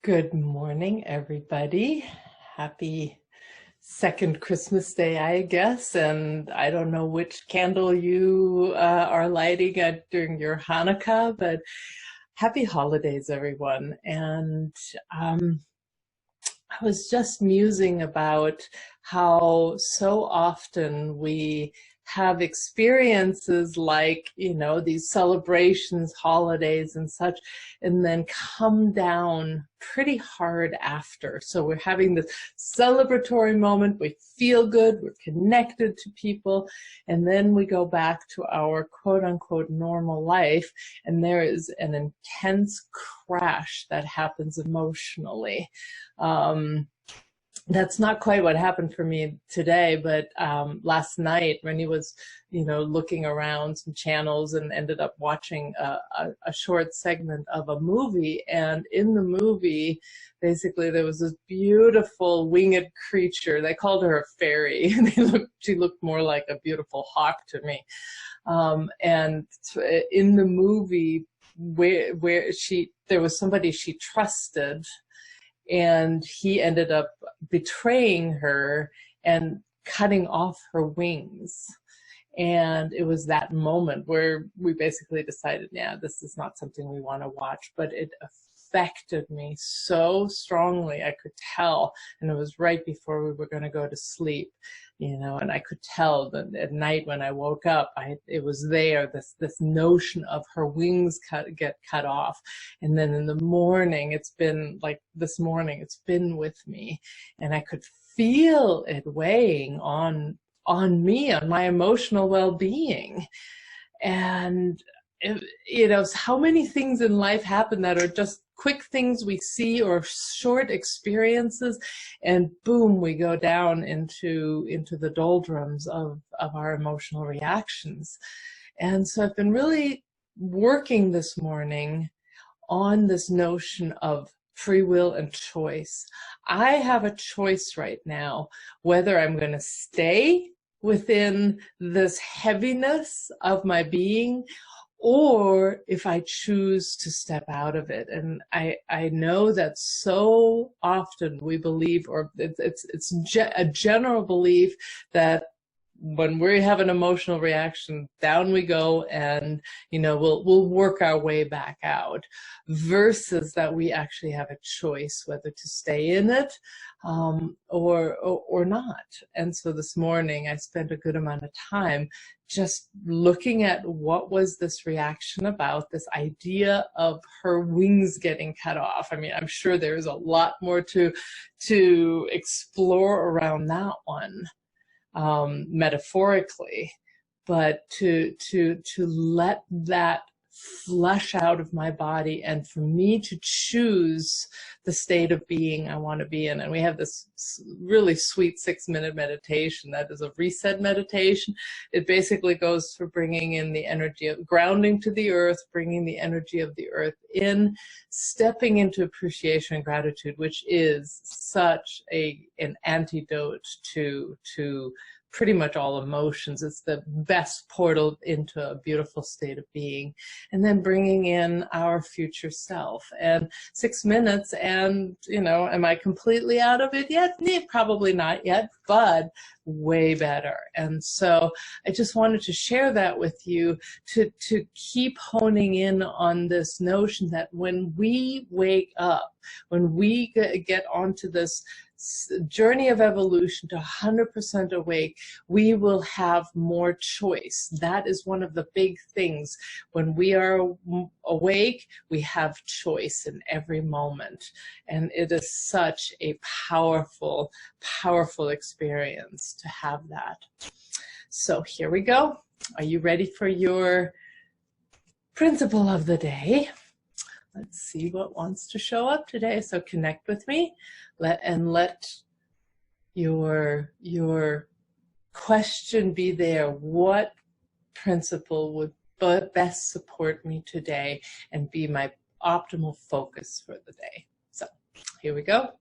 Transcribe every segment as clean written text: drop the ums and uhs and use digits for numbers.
Good morning, everybody. Happy second Christmas Day, I guess. And I don't know which candle you are lighting during your Hanukkah, but happy holidays, everyone. And I was just musing about how so often we have experiences like, these celebrations, holidays and such, and then come down pretty hard after. So we're having this celebratory moment, we feel good, we're connected to people, and then we go back to our quote unquote normal life, and there is an intense crash that happens emotionally. That's not quite what happened for me today, but last night when he was, looking around some channels and ended up watching a short segment of a movie. And in the movie, basically there was this beautiful winged creature. They called her a fairy. She looked more like a beautiful hawk to me. And in the movie, where there was somebody she trusted, and he ended up betraying her and cutting off her wings. And it was that moment where we basically decided, yeah, this is not something we want to watch, but it affected me so strongly. I could tell, and it was right before we were going to go to sleep, and I could tell that at night when I woke up, it was there, this notion of her wings get cut off. And then in the morning, it's been like this morning, it's been with me, and I could feel it weighing on me, on my emotional well-being. And how many things in life happen that are just quick things we see or short experiences, and boom, we go down into the doldrums of our emotional reactions. And so I've been really working this morning on this notion of free will and choice. I have a choice right now whether I'm going to stay within this heaviness of my being, or if I choose to step out of it. And I know that so often we believe, or it's a general belief, that when we have an emotional reaction, down we go, and we'll work our way back out, versus that we actually have a choice whether to stay in it or not. And so this morning I spent a good amount of time just looking at what was this reaction about, this idea of her wings getting cut off. I mean, I'm sure there's a lot more to explore around that one. Metaphorically, but to let that flush out of my body, and for me to choose the state of being I want to be in. And we have this really sweet 6-minute meditation that is a reset meditation. It basically goes for bringing in the energy of grounding to the earth, bringing the energy of the earth in, stepping into appreciation and gratitude, which is such an antidote to pretty much all emotions. It's the best portal into a beautiful state of being. And then bringing in our future self. And 6 minutes, and am I completely out of it yet? Probably not yet, but way better. And so I just wanted to share that with you, to keep honing in on this notion that when we wake up, when we get onto this journey of evolution to 100% awake, we will have more choice. That is one of the big things. When we are awake, we have choice in every moment. And it is such a powerful, powerful experience to have that. So here we go. Are you ready for your principle of the day? Let's see what wants to show up today. So connect with me, let your question be there. What principle would best support me today and be my optimal focus for the day? So here we go.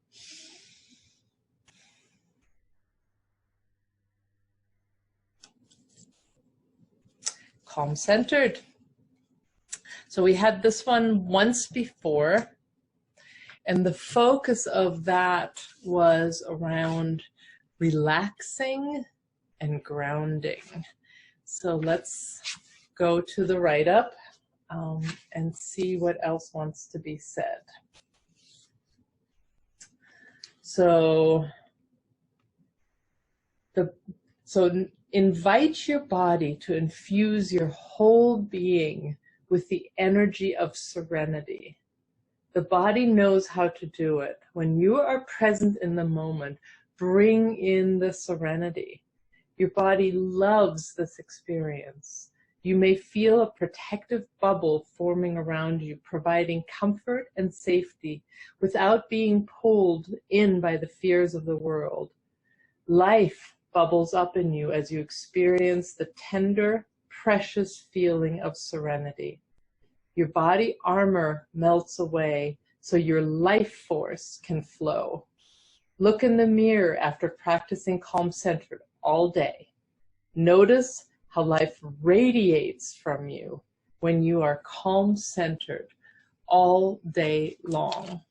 Calm centered. So we had this one once before, And the focus of that was around relaxing and grounding. So let's go to the write-up and see what else wants to be said. So invite your body to infuse your whole being with the energy of serenity. The body knows how to do it. When you are present in the moment, bring in the serenity. Your body loves this experience. You may feel a protective bubble forming around you, providing comfort and safety without being pulled in by the fears of the world. Life bubbles up in you as you experience the tender, precious feeling of serenity. Your body armor melts away so your life force can flow. Look in the mirror after practicing calm centered all day. Notice how life radiates from you when you are calm centered all day long.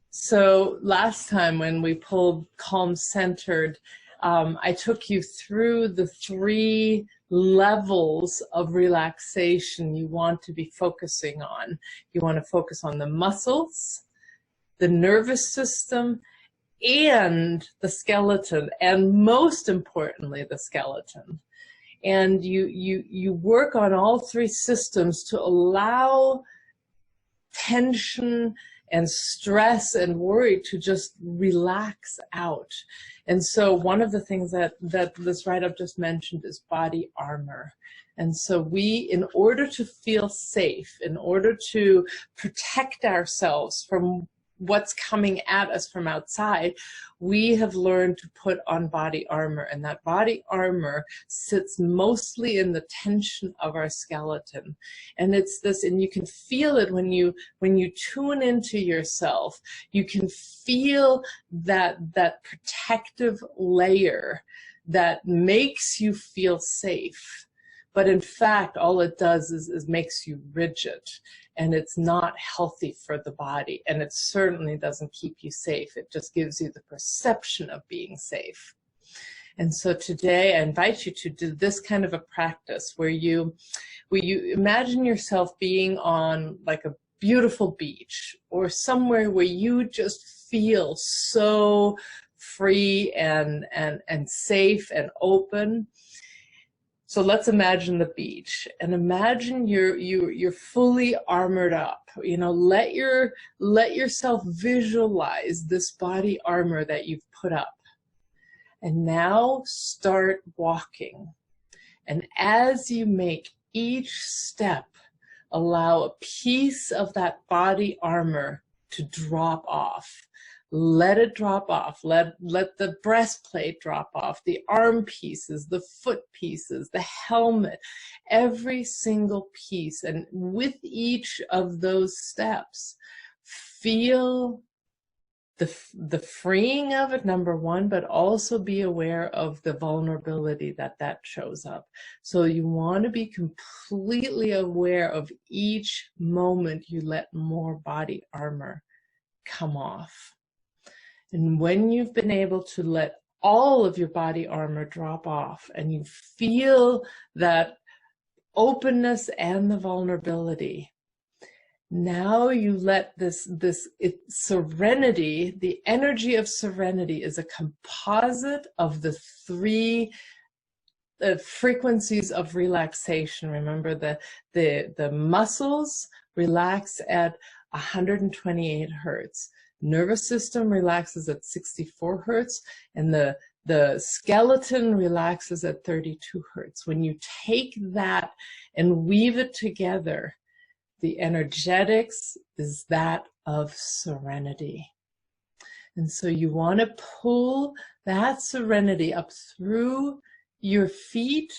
So last time when we pulled calm centered, I took you through the 3 levels of relaxation you want to be focusing on. You want to focus on the muscles, the nervous system, and the skeleton, and most importantly, the skeleton. And you work on all 3 systems to allow tension and stress and worry to just relax out. And so one of the things that this write-up just mentioned is body armor. And so we, in order to feel safe, in order to protect ourselves from what's coming at us from outside, we have learned to put on body armor, and that body armor sits mostly in the tension of our skeleton. And it's this, and you can feel it when you tune into yourself. You can feel that protective layer that makes you feel safe. But in fact, all it does is makes you rigid, and it's not healthy for the body, and it certainly doesn't keep you safe. It just gives you the perception of being safe. And so today I invite you to do this kind of a practice where you imagine yourself being on like a beautiful beach or somewhere where you just feel so free and safe and open. So let's imagine the beach, and imagine you're fully armored up. You know, let yourself visualize this body armor that you've put up. And now start walking. And as you make each step, allow a piece of that body armor to drop off. Let it drop off. Let the breastplate drop off, the arm pieces, the foot pieces, the helmet, every single piece. And with each of those steps, feel the freeing of it, number one, but also be aware of the vulnerability that shows up. So you want to be completely aware of each moment you let more body armor come off. And when you've been able to let all of your body armor drop off and you feel that openness and the vulnerability, now you let this serenity, the energy of serenity is a composite of the 3 frequencies of relaxation. Remember, the muscles relax at 128 hertz. Nervous system relaxes at 64 hertz, and the skeleton relaxes at 32 hertz. When you take that and weave it together, the energetics is that of serenity. And so you want to pull that serenity up through your feet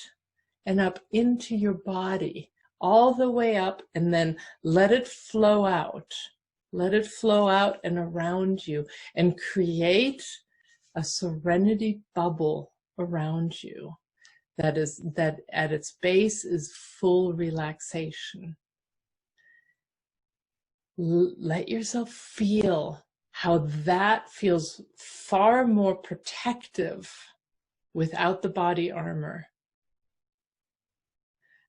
and up into your body, all the way up, and then let it flow out. Let it flow out and around you, and create a serenity bubble around you that at its base is full relaxation. Let yourself feel how that feels far more protective without the body armor.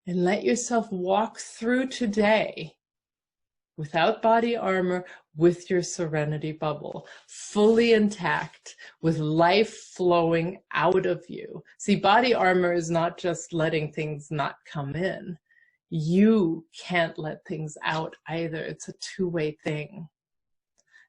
And let yourself walk through today without body armor, with your serenity bubble, fully intact, with life flowing out of you. See, body armor is not just letting things not come in. You can't let things out either. It's a two-way thing.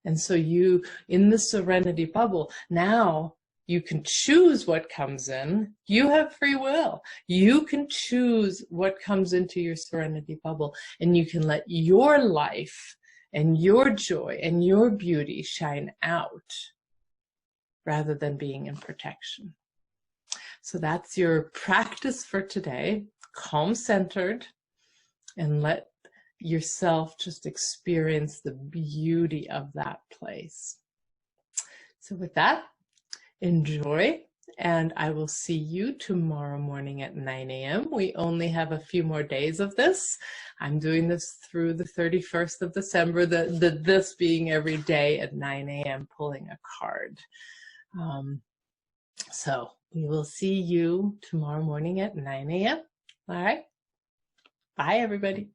And so you, in the serenity bubble, now you can choose what comes in. You have free will. You can choose what comes into your serenity bubble, and you can let your life and your joy and your beauty shine out rather than being in protection. So that's your practice for today. Calm centered, and let yourself just experience the beauty of that place. So with that, enjoy, and I will see you tomorrow morning at 9 a.m. We only have a few more days of this. I'm doing this through the 31st of December, this being every day at 9 a.m. pulling a card. So we will see you tomorrow morning at 9 a.m. All right. Bye, everybody.